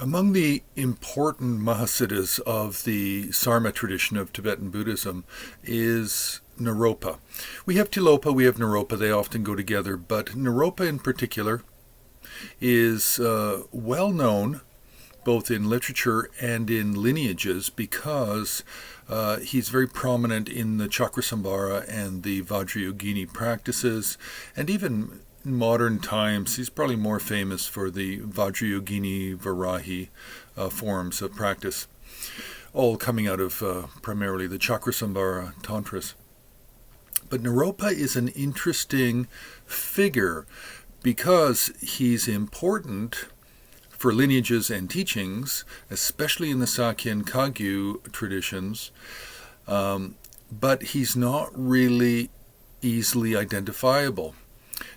Among the important Mahasiddhas of the Sarma tradition of Tibetan Buddhism is Naropa. We have Tilopa, we have Naropa, they often go together, but Naropa in particular is well known both in literature and in lineages because he's very prominent in the Chakrasambhara and the Vajrayogini practices, and even in modern times, he's probably more famous for the Vajrayogini Varahi forms of practice, all coming out of primarily the Chakrasambhara Tantras. But Naropa is an interesting figure because he's important for lineages and teachings, especially in the Sakya and Kagyu traditions, but he's not really easily identifiable.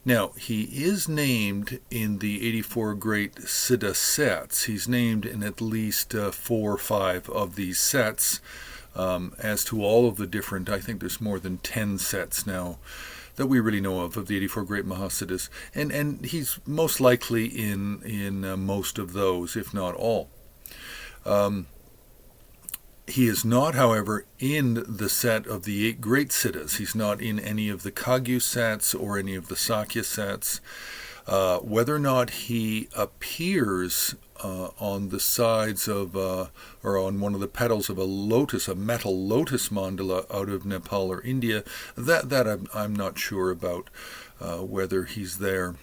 Now, he is named in the 84 Great Siddha sets. He's named in at least 4 or 5 of these sets. As to all of the different, I think there's more than 10 sets now that we really know of the 84 Great Mahasiddhas. And he's most likely in most of those, if not all. He is not, however, in the set of the 8 Great Siddhas. He's not in any of the Kagyu sets or any of the Sakya sets. Whether or not he appears on the sides of, or on one of the petals of a lotus, a metal lotus mandala out of Nepal or India, that I'm not sure about whether he's there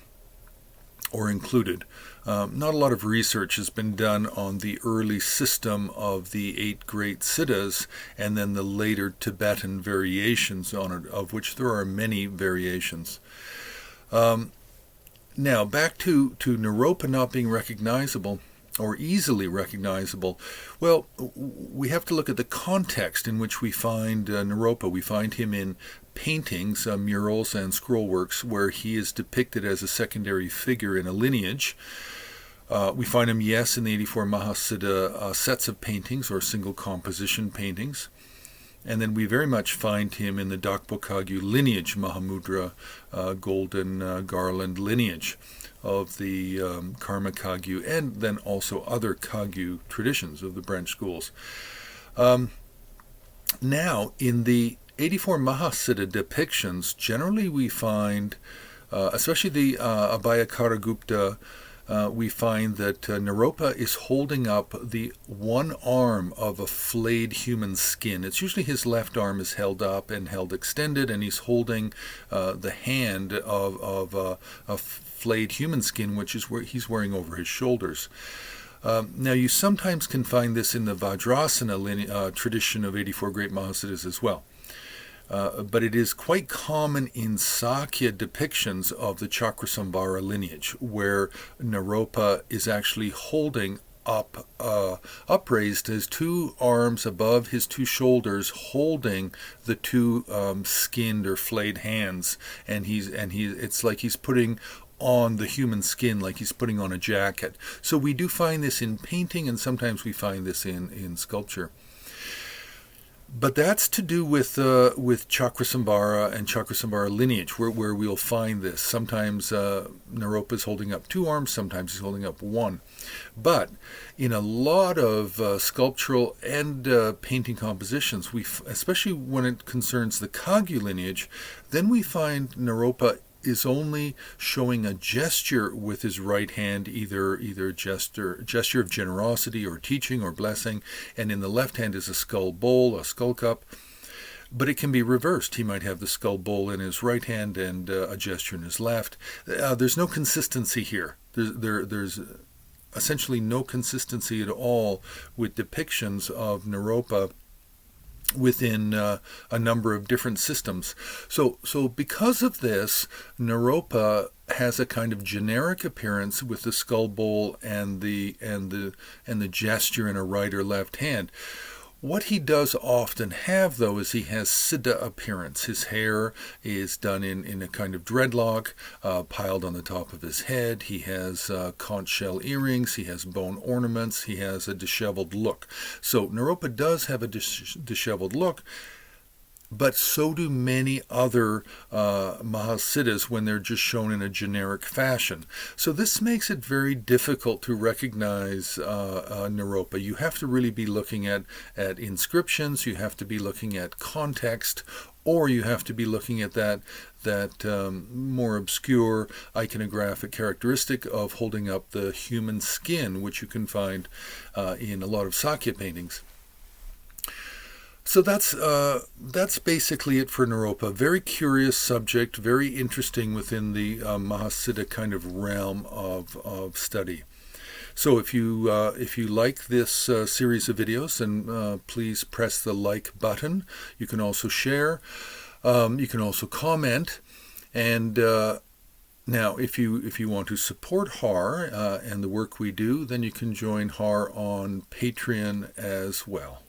or included. Not a lot of research has been done on the early system of the 8 Great Siddhas and then the later Tibetan variations on it, of which there are many variations. Now, back to Naropa not being recognizable or easily recognizable. Well, we have to look at the context in which we find Naropa. We find him in paintings, murals, and scrollworks where he is depicted as a secondary figure in a lineage. We find him, yes, in the 84 Mahasiddha sets of paintings or single composition paintings. And then we very much find him in the Dakpo Kagyu lineage, Mahamudra golden garland lineage of the Karma Kagyu, and then also other Kagyu traditions of the branch schools. Now, in the 84 Mahasiddha depictions, generally we find, especially the Abhayakaragupta, we find that Naropa is holding up the one arm of a flayed human skin. It's usually his left arm is held up and held extended, and he's holding the hand of a flayed human skin, which is where he's wearing over his shoulders. Now, you sometimes can find this in the Vajrasana tradition of 84 Great Mahasiddhas as well. But it is quite common in Sakya depictions of the Chakrasambhara lineage, where Naropa is actually holding up, upraised his 2 arms above his 2 shoulders, holding the 2 skinned or flayed hands, and it's like he's putting on the human skin, like he's putting on a jacket. So we do find this in painting, and sometimes we find this in sculpture. But that's to do with Chakrasambhara and Chakrasambhara lineage, where we'll find this. Sometimes Naropa is holding up 2 arms, sometimes he's holding up 1. But in a lot of sculptural and painting compositions, especially when it concerns the Kagyu lineage, then we find Naropa is only showing a gesture with his right hand, either gesture of generosity or teaching or blessing, and in the left hand is a skull bowl, a skull cup. But it can be reversed. He might have the skull bowl in his right hand and a gesture in his left. There's no consistency here. There's essentially no consistency at all with depictions of Naropa within a number of different systems. So because of this, Naropa has a kind of generic appearance with the skull bowl and the gesture in a right or left hand. What he does often have, though, is he has Siddha appearance. His hair is done in a kind of dreadlock, piled on the top of his head. He has conch shell earrings. He has bone ornaments. He has a disheveled look. So Naropa does have a disheveled look. but so do many other Mahasiddhas when they're just shown in a generic fashion. So this makes it very difficult to recognize Naropa. You have to really be looking at inscriptions, you have to be looking at context, or you have to be looking at that more obscure iconographic characteristic of holding up the human skin, which you can find in a lot of Sakya paintings. So that's basically it for Naropa. Very curious subject, very interesting within the Mahasiddha kind of realm of study. So if you like this series of videos, then please press the like button. You can also share. You can also comment. And now, if you want to support HAR and the work we do, then you can join HAR on Patreon as well.